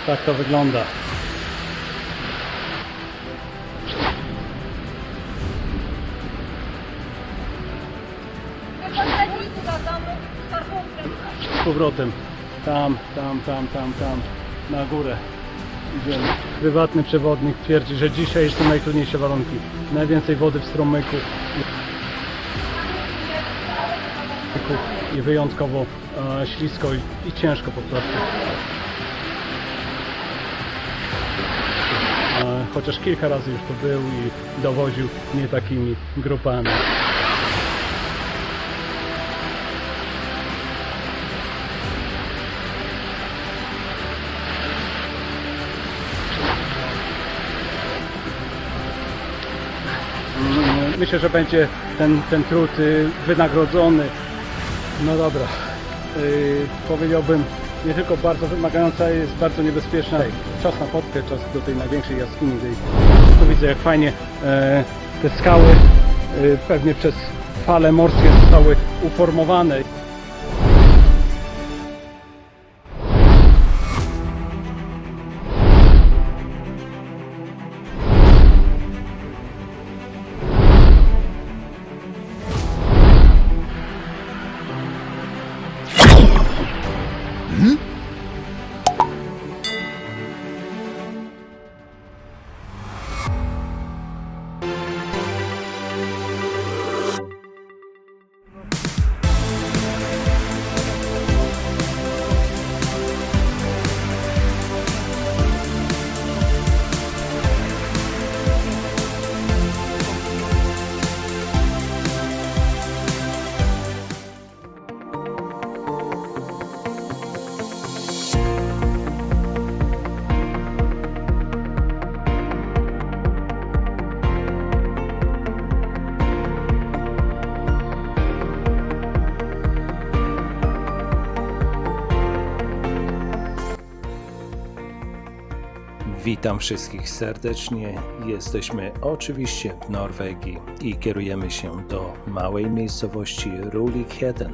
Tak to wygląda. Z powrotem. Tam, na górę idziemy. Prywatny przewodnik twierdzi, że dzisiaj są najtrudniejsze warunki. Najwięcej wody w strumyku i wyjątkowo ślisko i ciężko po prostu. Chociaż kilka razy już tu był i dowoził nie takimi grupami. Myślę, że będzie ten trud wynagrodzony. No dobra, powiedziałbym, nie tylko bardzo wymagająca, jest bardzo niebezpieczna. Czas na podkę, czas do tej największej jaskini. Tu widzę, jak fajnie te skały pewnie przez fale morskie zostały uformowane. Witam wszystkich serdecznie. Jesteśmy oczywiście w Norwegii i kierujemy się do małej miejscowości Rulikheten,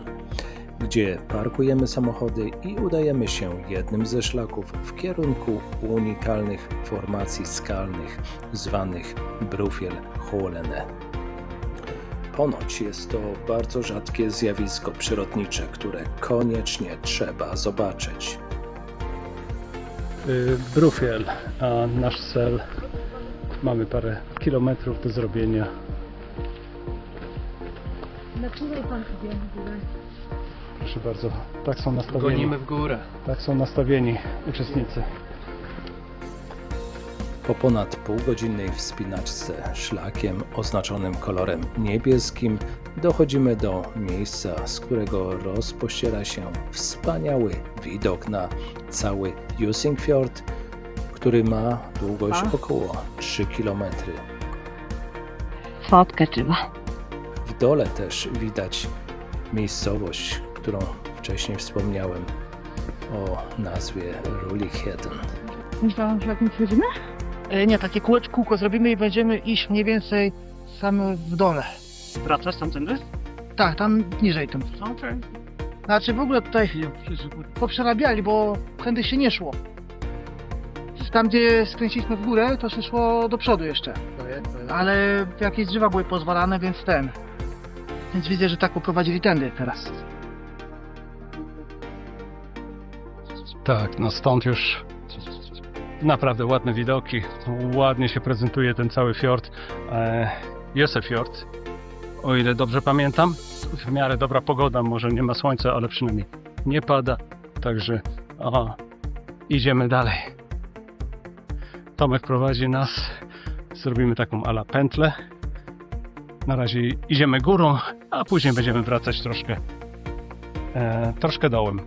gdzie parkujemy samochody i udajemy się jednym ze szlaków w kierunku unikalnych formacji skalnych zwanych Brufjellhålene. Ponoć jest to bardzo rzadkie zjawisko przyrodnicze, które koniecznie trzeba zobaczyć. Brufjell, a nasz cel. Mamy parę kilometrów do zrobienia. Na której pan idzie w górę? Proszę bardzo, tak są nastawieni. Gonimy w górę. Tak są nastawieni uczestnicy. Po ponad półgodzinnej wspinaczce szlakiem oznaczonym kolorem niebieskim dochodzimy do miejsca, z którego rozpościera się wspaniały widok na cały Jusingfjord, który ma długość około 3 km. Fotkę trzeba. W dole też widać miejscowość, którą wcześniej wspomniałem, o nazwie Rulikheten. Myślałam, że jak my wchodzimy? Nie, takie kółko zrobimy i będziemy iść mniej więcej same w dole. Wracasz tamtędy? Tak, tam niżej tym. Znaczy w ogóle tutaj poprzerabiali, bo tędy się nie szło. Tam gdzie skręciliśmy w górę, to się szło do przodu jeszcze. Ale jakieś drzewa były pozwalane, więc Więc widzę, że tak poprowadzili tędy teraz. Tak, no stąd już naprawdę ładne widoki. Ładnie się prezentuje ten cały fiord. Josefjord, o ile dobrze pamiętam. W miarę dobra pogoda, może nie ma słońca, ale przynajmniej nie pada. Także idziemy dalej. Tomek prowadzi nas. Zrobimy taką ala pętlę. Na razie idziemy górą, a później będziemy wracać troszkę dołem.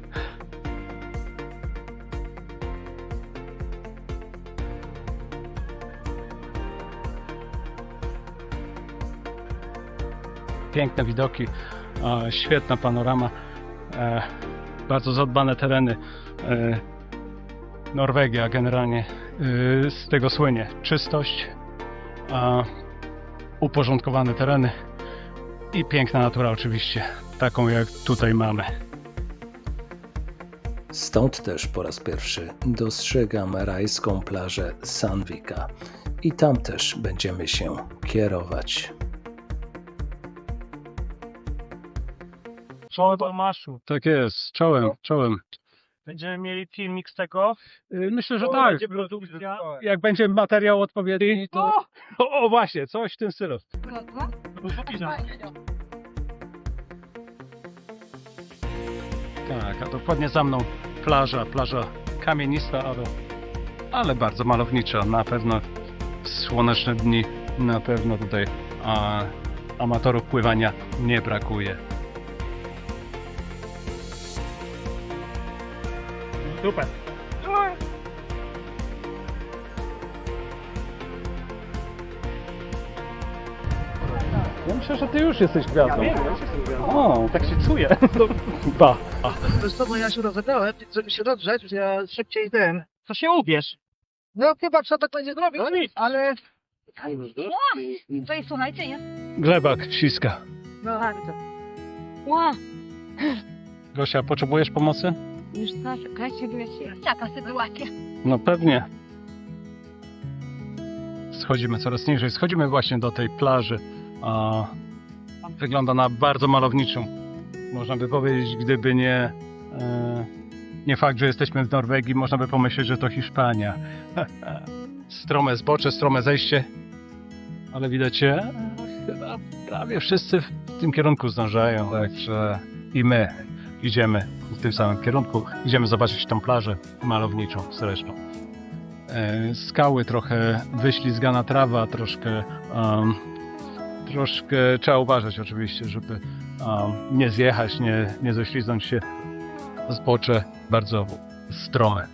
Piękne widoki, świetna panorama, bardzo zadbane tereny. Norwegia generalnie z tego słynie. Czystość, uporządkowane tereny i piękna natura oczywiście, taką jak tutaj mamy. Stąd też po raz pierwszy dostrzegam rajską plażę Sandvika i tam też będziemy się kierować. Czołem Tomaszu. Tak jest, czołem. Będziemy mieli filmik z tego. Myślę, że To tak. będzie produkcja. Jak będzie materiał odpowiedni, to... O właśnie, coś w tym stylu. Tak, a dokładnie za mną plaża kamienista, ale bardzo malownicza. Na pewno w słoneczne dni na pewno tutaj amatorów pływania nie brakuje. Super. Ja myślę, że ty już jesteś gwiazdą. Ja się zgadzam. O, tak się czuję. Ba. Wiesz co, bo ja się rozegrałem, żeby się dodrzeć, ja szybciej To się ubierz. No chyba trzeba tak będzie zrobić, No nic. ale... To jest, słuchajcie, nie? Glebak ściska. No bardzo. Ła! Gosia, potrzebujesz pomocy? Już czekajcie, wiecie, taka sytuacja. No pewnie. Schodzimy coraz niżej. Schodzimy właśnie do tej plaży. Wygląda na bardzo malowniczą. Można by powiedzieć, gdyby nie fakt, że jesteśmy w Norwegii, można by pomyśleć, że to Hiszpania. Strome zbocze, strome zejście. Ale widać, chyba prawie wszyscy w tym kierunku zdążają. Także i my idziemy w tym samym kierunku. Idziemy zobaczyć tą plażę malowniczą zresztą. Skały, trochę wyślizgana trawa, troszkę trzeba uważać oczywiście, żeby nie zjechać, nie ześliznąć się. Zbocze bardzo strome.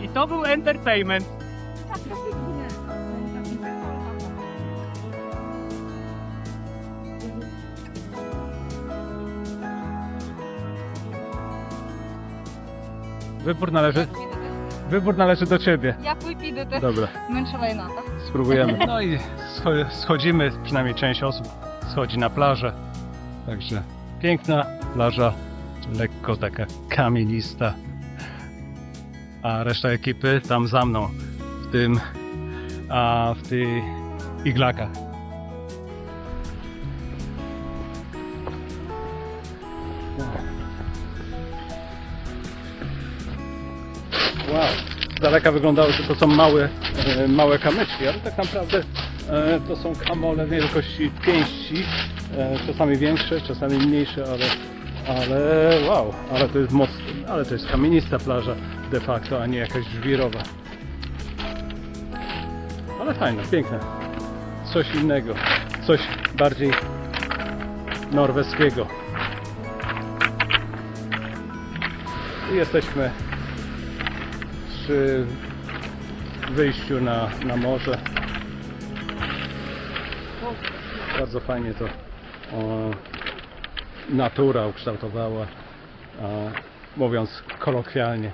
I to był entertainment. Wybór należy do ciebie. Ja pójdę też Dobra, męczona na to. spróbujemy. No i schodzimy, przynajmniej część osób schodzi na plażę. Także piękna plaża, lekko taka kamienista. A reszta ekipy tam za mną, w tych iglakach. Wow, z daleka wyglądało, że to są małe kamyczki, ale tak naprawdę to są kamole wielkości pięści, czasami większe, czasami mniejsze, ale wow, ale to jest mocno, ale to jest kamienista plaża de facto, a nie jakaś żwirowa. Ale fajne, piękne. Coś innego, coś bardziej norweskiego. I jesteśmy przy wyjściu na morze. Bardzo fajnie to natura ukształtowała, mówiąc kolokwialnie.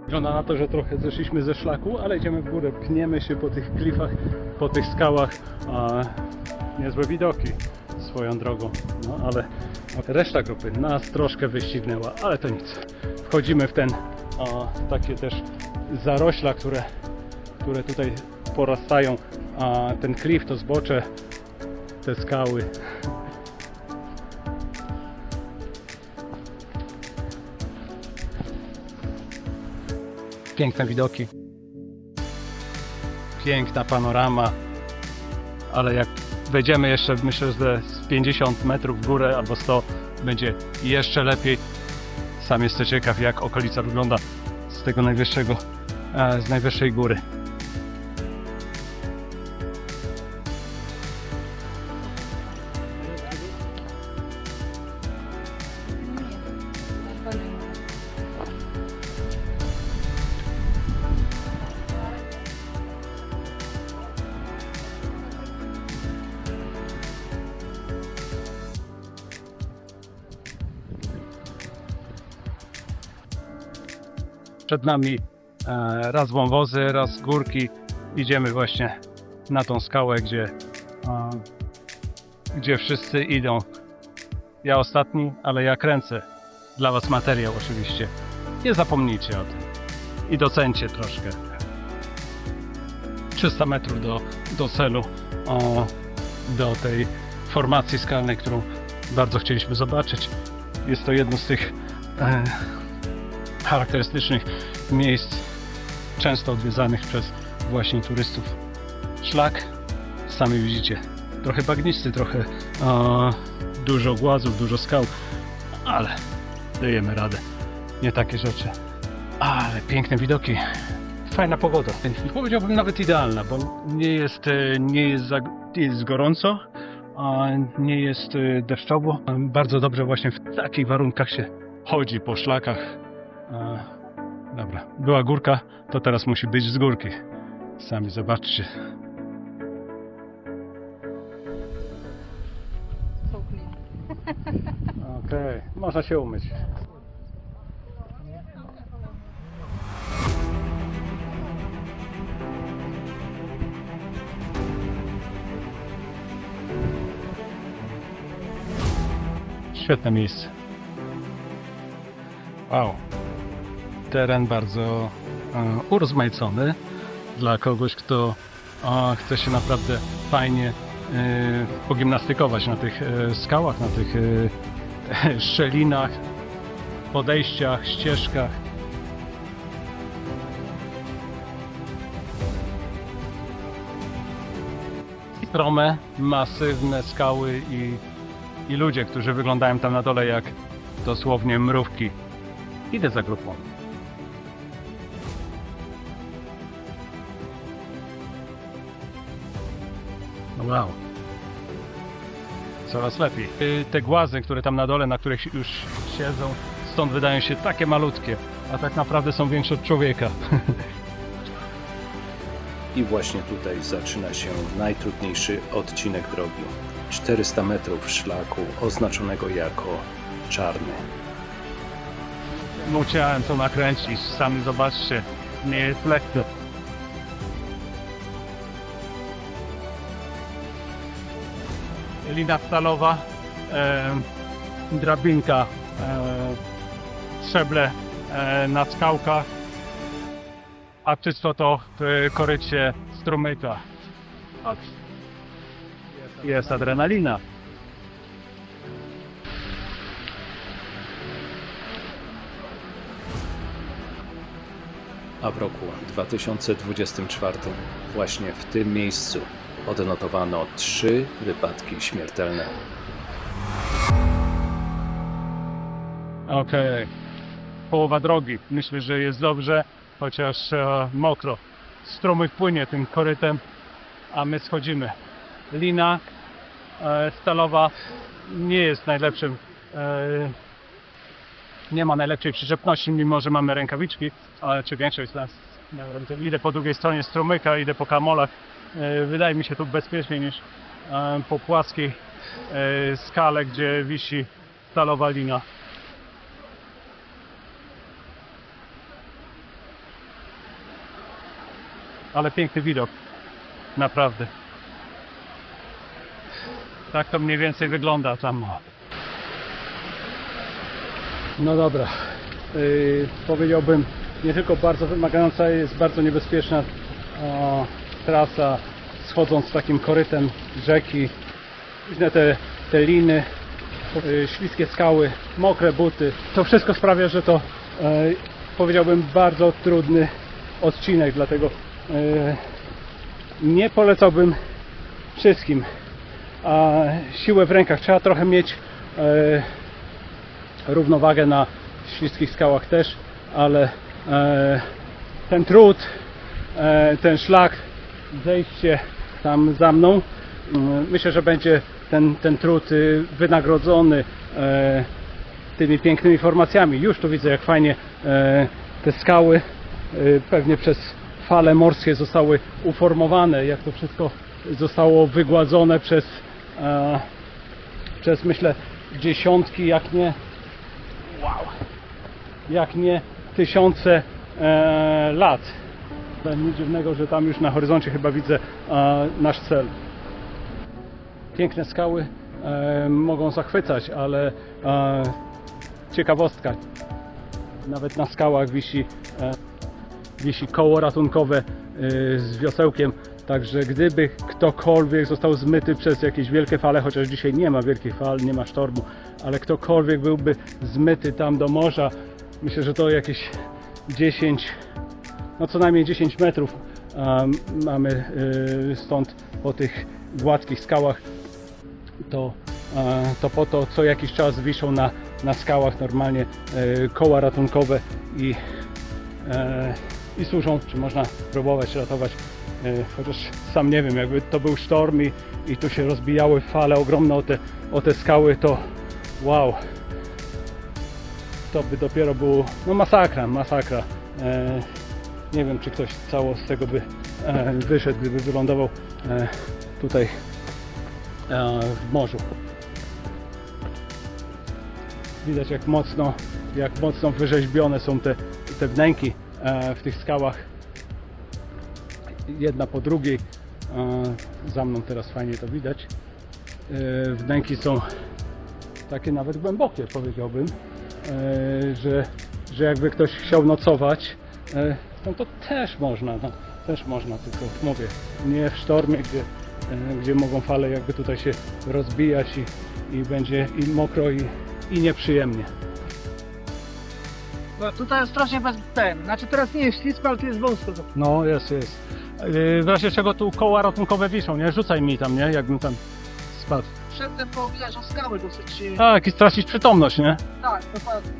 Wygląda na to, że trochę zeszliśmy ze szlaku, ale idziemy w górę, pniemy się po tych klifach, po tych skałach. Niezłe widoki swoją drogą, no ale reszta grupy nas troszkę wyścignęła, ale to nic. Wchodzimy w takie też zarośla, które tutaj porastają, a ten klif, to zbocze, te skały. Piękne widoki, piękna panorama, ale jak wejdziemy jeszcze, myślę, że z 50 metrów w górę albo 100, będzie jeszcze lepiej. Sam jestem ciekaw, jak okolica wygląda z tego z najwyższej góry. Przed nami raz wąwozy, raz górki. Idziemy właśnie na tą skałę, gdzie wszyscy idą. Ja ostatni, ale ja kręcę. Dla Was materiał oczywiście. Nie zapomnijcie o tym. I docencie troszkę. 300 metrów do celu, do tej formacji skalnej, którą bardzo chcieliśmy zobaczyć. Jest to jedno z tych charakterystycznych miejsc, często odwiedzanych przez właśnie turystów. Szlak, sami widzicie, trochę bagnisty, trochę dużo głazów, dużo skał, ale dajemy radę. Nie takie rzeczy, ale piękne widoki. Fajna pogoda. Powiedziałbym nawet idealna, bo nie jest gorąco, a nie jest deszczowo. Bardzo dobrze właśnie w takich warunkach się chodzi po szlakach. Dobra, była górka, to teraz musi być z górki. Sami zobaczcie. Okej, można się umyć. Świetne miejsce. Wow. Teren bardzo urozmaicony dla kogoś, kto chce się naprawdę fajnie pogimnastykować na tych skałach, na tych szczelinach, podejściach, ścieżkach. Strome, masywne skały i ludzie, którzy wyglądają tam na dole jak dosłownie mrówki. Idę za grupą. Wow. Coraz lepiej. Te głazy, które tam na dole, na których już siedzą, stąd wydają się takie malutkie, a tak naprawdę są większe od człowieka. I właśnie tutaj zaczyna się najtrudniejszy odcinek drogi. 400 metrów szlaku oznaczonego jako czarny. Musiałem to nakręcić, sami zobaczcie, nie jest lekko. Lina stalowa, drabinka, szczeble na skałkach, a wszystko to w korycie strumyka. Jest adrenalina. A w roku 2024 właśnie w tym miejscu odnotowano 3 wypadki śmiertelne. Okej. Połowa drogi. Myślę, że jest dobrze, chociaż mokro. Strumyk płynie tym korytem, a my schodzimy. Lina stalowa nie jest najlepszym, nie ma najlepszej przyczepności, mimo że mamy rękawiczki, ale czy większość z nas, idę po drugiej stronie strumyka, idę po kamolach, wydaje mi się tu bezpieczniej niż po płaskiej skale, gdzie wisi stalowa lina. Ale piękny widok, naprawdę. Tak to mniej więcej wygląda tam. No dobra, powiedziałbym, nie tylko bardzo wymagająca, jest bardzo niebezpieczna trasa, schodząc takim korytem rzeki. Widzę te liny, śliskie skały, mokre buty. To wszystko sprawia, że to powiedziałbym bardzo trudny odcinek, dlatego nie polecałbym wszystkim. A siłę w rękach trzeba trochę mieć, równowagę na śliskich skałach też, ale ten trud, ten szlak, zejście tam za mną, myślę, że będzie ten trud wynagrodzony tymi pięknymi formacjami. Już tu widzę, jak fajnie te skały pewnie przez fale morskie zostały uformowane, jak to wszystko zostało wygładzone przez myślę dziesiątki, jak nie tysiące lat. Nic dziwnego, że tam już na horyzoncie chyba widzę nasz cel. Piękne skały mogą zachwycać, ale ciekawostka. Nawet na skałach wisi koło ratunkowe z wiosełkiem. Także gdyby ktokolwiek został zmyty przez jakieś wielkie fale, chociaż dzisiaj nie ma wielkich fal, nie ma sztormu, ale ktokolwiek byłby zmyty tam do morza, myślę, że to jakieś 10, no co najmniej 10 metrów mamy stąd po tych gładkich skałach, to po to co jakiś czas wiszą na skałach normalnie koła ratunkowe i służą, czy można próbować ratować, chociaż sam nie wiem, jakby to był sztorm i tu się rozbijały fale ogromne o te skały, to wow, to by dopiero było, no masakra. Nie wiem, czy ktoś cało z tego by wyszedł, gdyby wylądował tutaj w morzu. Widać jak mocno wyrzeźbione są te wnęki w tych skałach, jedna po drugiej. Za mną teraz fajnie to widać. Wnęki są takie nawet głębokie, powiedziałbym, że jakby ktoś chciał nocować, no to też można, tylko mówię, nie w sztormie, gdzie mogą fale jakby tutaj się rozbijać i będzie i mokro i nieprzyjemnie. No tutaj ostrożnie bez znaczy teraz nie jest ślisko, ale tu jest wąsko. No jest. W razie czego tu koła ratunkowe wiszą, nie? Rzucaj mi tam, nie? Jakbym tam spadł. Przedtem poobijać o skały dosyć. Tak, i stracić przytomność, nie? Tak, dokładnie.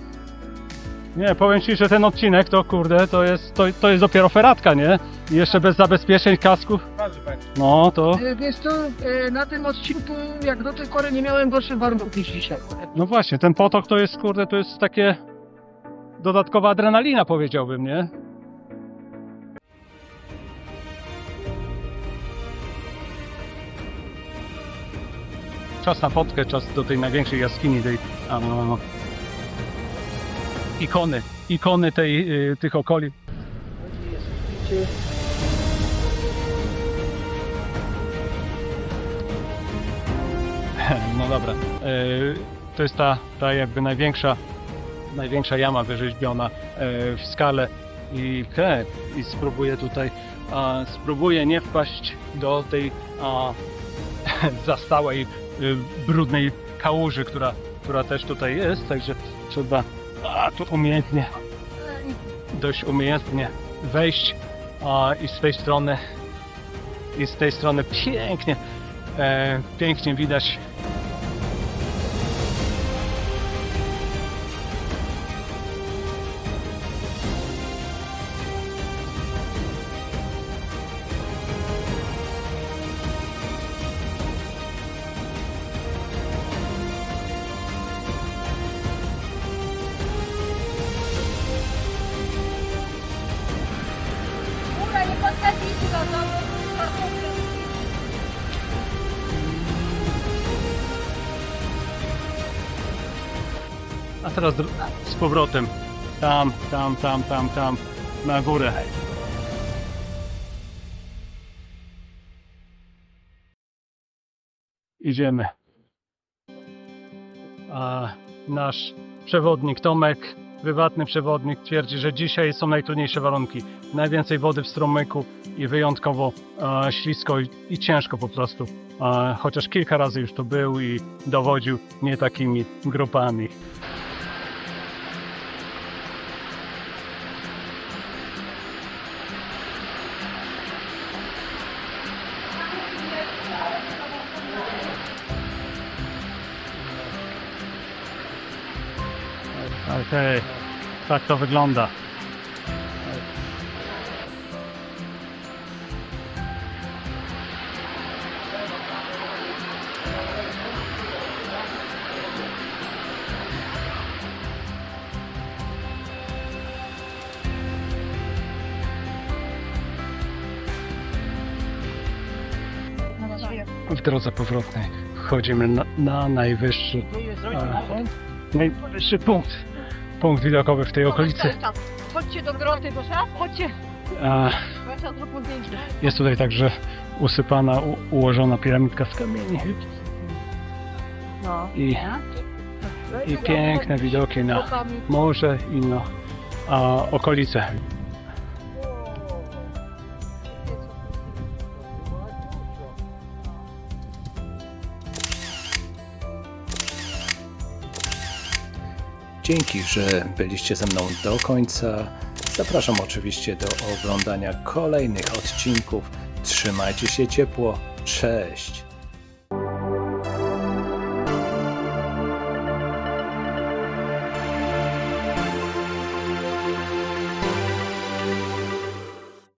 Nie, powiem Ci, że ten odcinek to kurde, to jest dopiero feratka, nie? I jeszcze bez zabezpieczeń, kasków. No to, Wiesz co, na tym odcinku jak do tej pory nie miałem gorszych warunków niż dzisiaj. no właśnie, ten potok to jest kurde, to jest takie dodatkowa adrenalina, powiedziałbym, nie? Czas na fotkę, czas do tej największej jaskini, tej ikony tych okolic. No dobra, to jest ta jakby największa jama wyrzeźbiona w skale i spróbuję nie wpaść do tej zastałej, brudnej kałuży, która też tutaj jest, także trzeba tu dość umiejętnie wejść i z tej strony pięknie widać Dobra, nie podchodzić do domu. A teraz z powrotem. Tam, na górę. Idziemy. A nasz przewodnik Tomek, prywatny przewodnik, twierdzi, że dzisiaj są najtrudniejsze warunki. Najwięcej wody w strumyku i wyjątkowo ślisko i ciężko po prostu. Chociaż kilka razy już tu był i dowodził nie takimi grupami. Okej, tak to wygląda. W drodze powrotnej wchodzimy na najwyższy punkt widokowy w tej okolicy. Chodźcie do groty, proszę. Chodźcie. A Proszę, zróbmy zdjęcie. jest tutaj także usypana, ułożona piramidka z kamieni No. i piękne widoki na morze i na okolice. Dzięki, że byliście ze mną do końca. Zapraszam oczywiście do oglądania kolejnych odcinków. Trzymajcie się ciepło. Cześć!